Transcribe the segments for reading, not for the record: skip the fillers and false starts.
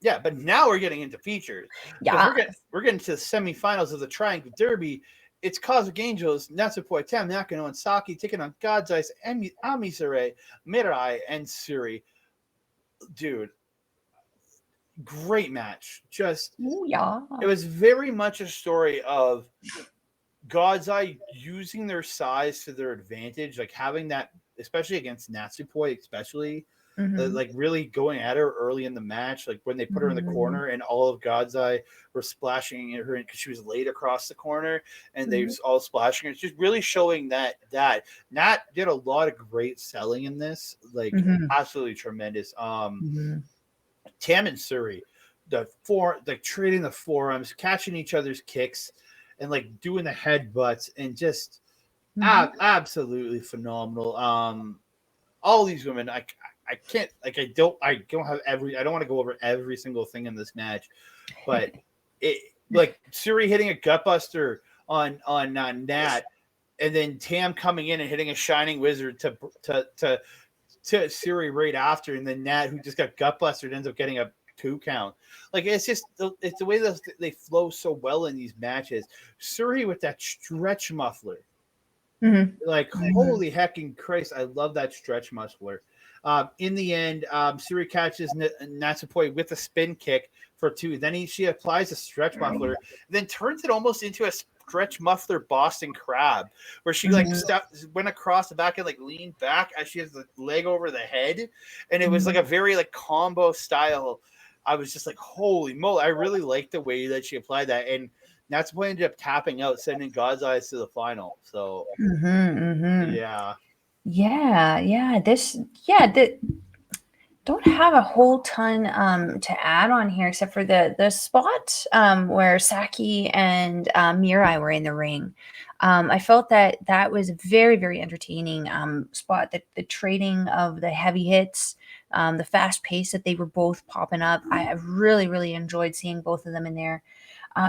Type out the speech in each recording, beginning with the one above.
Yeah, but now we're getting into features because Yeah. we're getting to the semifinals of the Triangle Derby. It's Cosmic Angels, Natsupoi, Tam Nakano, and Saki taking on God's Eyes, Ami Sohrei, Mirai, and Suri. Dude, great match. Just Ooh, yeah. it was very much a story of God's Eye using their size to their advantage, like having that, especially against Natsupoi, especially Mm-hmm. like really going at her early in the match, like when they put her in the Mm-hmm. corner and all of God's Eye were splashing at her because she was laid across the corner and they Mm-hmm. was all splashing her. It's just really showing that Nat did a lot of great selling in this, like Mm-hmm. absolutely tremendous. Mm-hmm. Tam and Suri, like trading the forearms, catching each other's kicks, and like doing the headbutts, and just Mm-hmm. absolutely phenomenal. All these women, I can't like I don't want to go over every single thing in this match, but it like Suri hitting a gutbuster on Nat, and then Tam coming in and hitting a shining wizard to Siri right after, and then Nat, who just got gutbusted, ends up getting a 2 count. Like it's the way that they flow so well in these matches. Suri with that stretch muffler, Mm-hmm. like holy hecking Christ, I love that stretch muffler. In the end, Suri catches Natsupoi with a spin kick for 2. Then she applies a stretch muffler, then turns it almost into a stretch muffler Boston Crab, where she like Mm-hmm. went across the back and like leaned back as she has the leg over the head, and it was like Mm-hmm. a very like combo style. I was just like, holy moly! I really liked the way that she applied that, and Natsupoi ended up tapping out, sending God's Eyes to the final. So Mm-hmm. Mm-hmm. yeah. Yeah, yeah. The don't have a whole ton to add on here except for the spot where Saki and Mirai were in the ring. I felt that that was a very very entertaining spot. The trading of the heavy hits, the fast pace that they were both popping up. I really really enjoyed seeing both of them in there.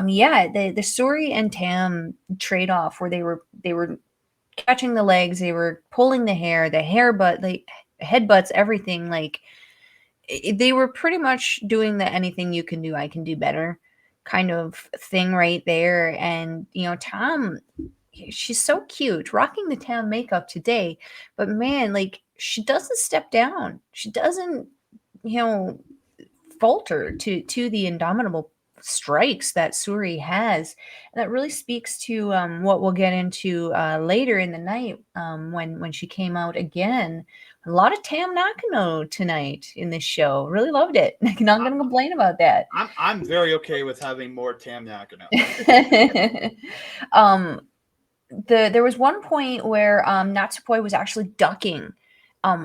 Yeah, the Suri and Tam trade off where they were catching the legs, they were pulling the hair butt, like headbutts, everything like they were pretty much doing the anything you can do, I can do better kind of thing right there. And Tom, she's so cute, rocking the Tam makeup today, but man, like she doesn't step down. She doesn't, you know, falter to the indomitable strikes that Suri has. And that really speaks to what we'll get into later in the night when she came out again. A lot of Tam Nakano tonight in this show. Really loved it. Not I, going to complain about that. I'm very okay with having more Tam Nakano. um, there was one point where Natsupoi was actually ducking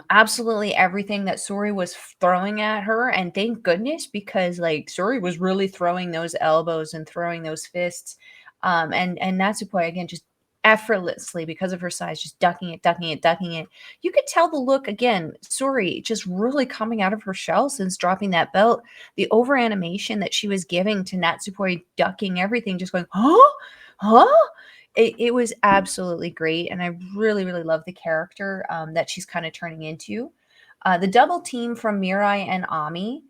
absolutely everything that Suri was throwing at her, and thank goodness, because like Suri was really throwing those elbows and throwing those fists, and Natsupoi again just effortlessly because of her size, just ducking it, ducking it, ducking it. You could tell the look again. Suri just really coming out of her shell since dropping that belt. The over animation that she was giving to Natsupoi, ducking everything, just going, huh, huh. It was absolutely great, and I really really love the character that she's kind of turning into. The double team from Mirai and Ami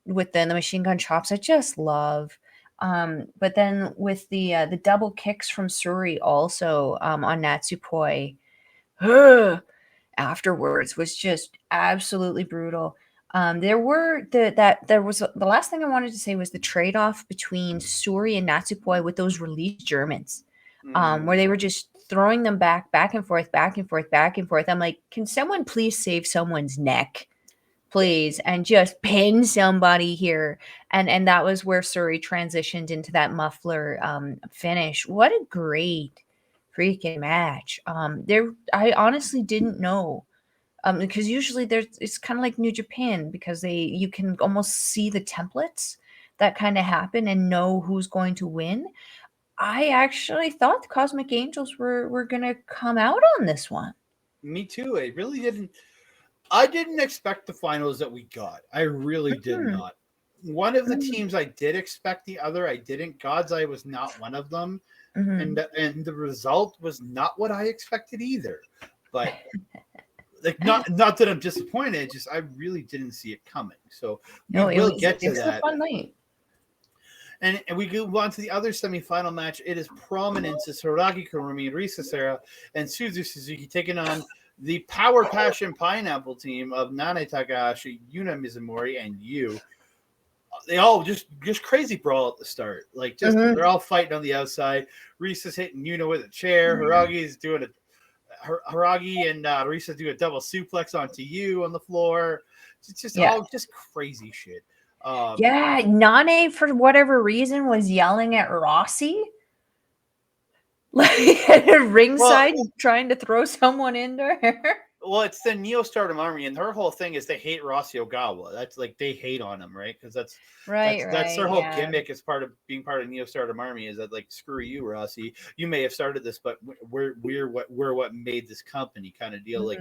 with the machine gun chops, I just love. But then with the double kicks from Suri also on Natsupoi, afterwards was just absolutely brutal. There were there was the last thing I wanted to say was the trade off between Suri and Natsupoi with those released Germans, where Mm. they were just throwing them back and forth, back and forth, back and forth. I'm like, can someone please save someone's neck, please, and just pin somebody here? And that was where Suri transitioned into that muffler finish. What a great freaking match. There, I honestly didn't know because usually there's it's kind of like New Japan because they you can almost see the templates that kind of happen and know who's going to win. I actually thought the Cosmic Angels were gonna come out on this one. Me too. I really didn't. I didn't expect the finals that we got. I really did Hmm. not. One of the Mm-hmm. teams I did expect, the other I didn't. God's Eye was not one of them, Mm-hmm. and the result was not what I expected either. But like not that I'm disappointed, just I really didn't see it coming. So we will get to that. A fun night. And we go on to the other semifinal match. It is Prominence's Hiiragi Kurumi, Risa Sera, and Suzu Suzuki taking on the Power Passion Pineapple team of Nanae Takahashi, Yuna Mizumori, and Yuu. They all just crazy brawl at the start. Like they're all fighting on the outside. Risa's hitting Yuna with a chair. Hiragi's doing Hiiragi and Risa do a double suplex onto Yuu on the floor. It's just all just crazy shit. Nanae, for whatever reason, was yelling at Rossi, like at ringside, trying to throw someone in there. Well, it's the Neo Stardom Army, and their whole thing is they hate Rossi Ogawa. That's like they hate on him, right? Because that's their whole gimmick as part of being part of Neo Stardom Army is that like screw you, Rossi. You may have started this, but we're what made this company kind of deal. Like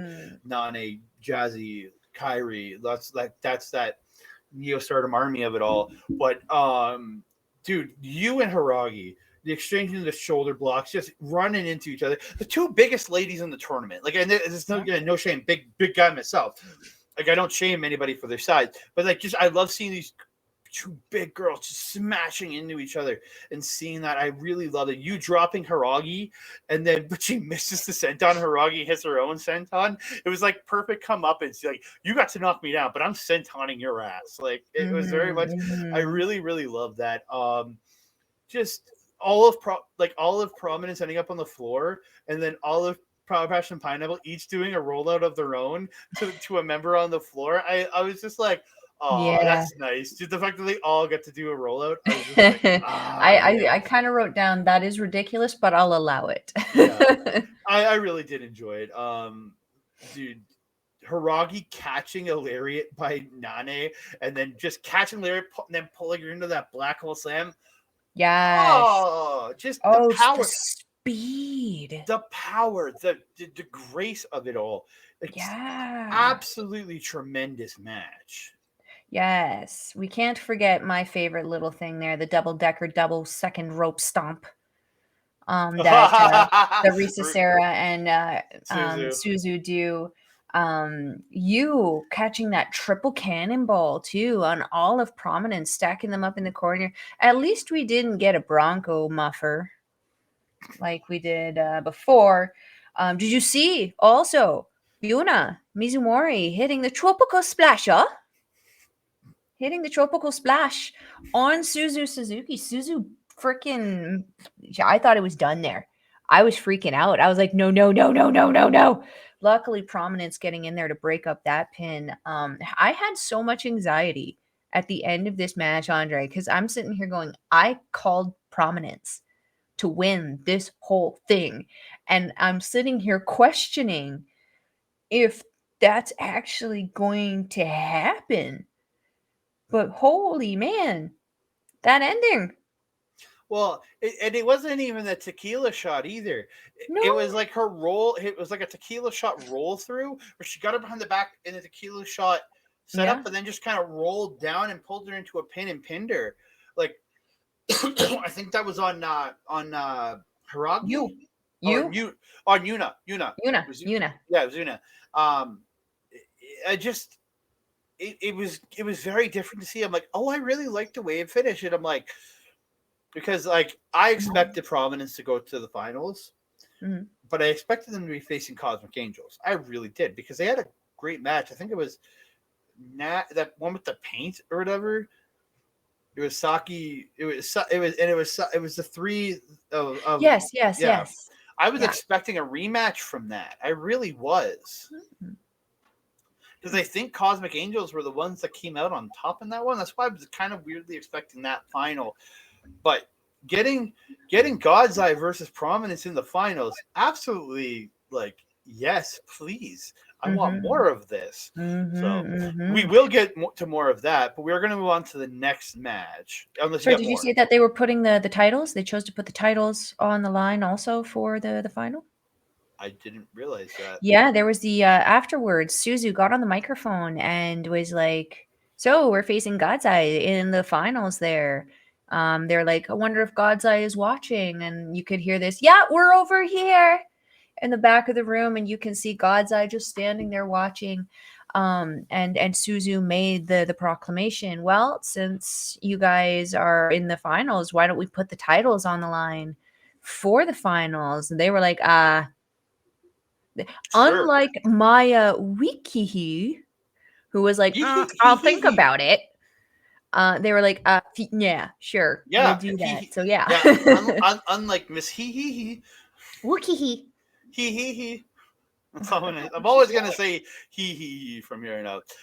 Nanae, Jazzy, Kairi. That's that Neo Stardom Army of it all. But dude, you and Hiiragi, the exchanging the shoulder blocks, just running into each other. The two biggest ladies in the tournament. Like, and there's no shame. Big guy myself. Like, I don't shame anybody for their size, but like, just I love seeing these two big girls just smashing into each other and seeing that. I really love it. You dropping Hiiragi, but she misses the senton. Hiiragi hits her own senton. It was like perfect come up. It's like, you got to knock me down, but I'm sentoning your ass. Like, it was very much. I really, really love that. Just all of Prominence ending up on the floor, and then all of Power Passion Pineapple each doing a rollout of their own to a member on the floor. I was just like, oh, that's nice. Just the fact that they all get to do a rollout. I was just like, I kind of wrote down that is ridiculous, but I'll allow it. I really did enjoy it. Dude, Hiiragi catching a lariat by Nanae, and then just catching lariat and then pulling her into that black hole slam. Yeah. Just the power, the speed, the power, the grace of it all. Absolutely tremendous match. Yes, we can't forget my favorite little thing there, the double second rope stomp. That Risa Sera and Suzu do. You catching that triple cannonball too on all of Prominence, stacking them up in the corner. At least we didn't get a Bronco muffer like we did before. Did you see also Yuna Mizumori hitting the tropical splash? Hitting the tropical splash on Suzu Suzuki. Suzu freaking, I thought it was done there. I was freaking out. I was like, no. Luckily, Prominence getting in there to break up that pin. I had so much anxiety at the end of this match, Andre, because I'm sitting here going, I called Prominence to win this whole thing. And I'm sitting here questioning if that's actually going to happen. But holy man, that ending. Well, it wasn't even a tequila shot either. No. It was like her roll. It was like a tequila shot roll through where she got her behind the back in a tequila shot set up, and then just kind of rolled down and pulled her into a pin and pinned her. Like, I think that was on Hiiragi. You? On Yuna. Yuna. Yeah, it was Yuna. It was very different to see. I'm like, oh, I really like the way it finished. And I'm like, because like I expected Prominence to go to the finals, but I expected them to be facing Cosmic Angels. I really did, because they had a great match. I think it was that one with the paint or whatever. It was Saki. It was the three of yes. I was expecting a rematch from that. I really was. Because I think Cosmic Angels were the ones that came out on top in that one. That's why I was kind of weirdly expecting that final. But getting God's Eye versus Prominence in the finals, absolutely, like, yes, please. I want more of this. We will get to more of that, but we're going to move on to the next match. Did you see that they were putting the titles? They chose to put the titles on the line also for the final? I didn't realize that. Yeah, there was the afterwards. Suzu got on the microphone and was like, "So we're facing God's Eye in the finals." There, they're like, "I wonder if God's Eye is watching," and you could hear this. Yeah, we're over here. in the back of the room, and you can see God's Eye just standing there watching. And Suzu made the proclamation. Well, since you guys are in the finals, why don't we put the titles on the line for the finals? And they were like, unlike Maya Wikihi, who was like, I'll think about it. They were like, yeah, sure, we'll do that. So yeah. Unlike Miss Hee. Wikihi. Hee. I'm always gonna say hee from here on out.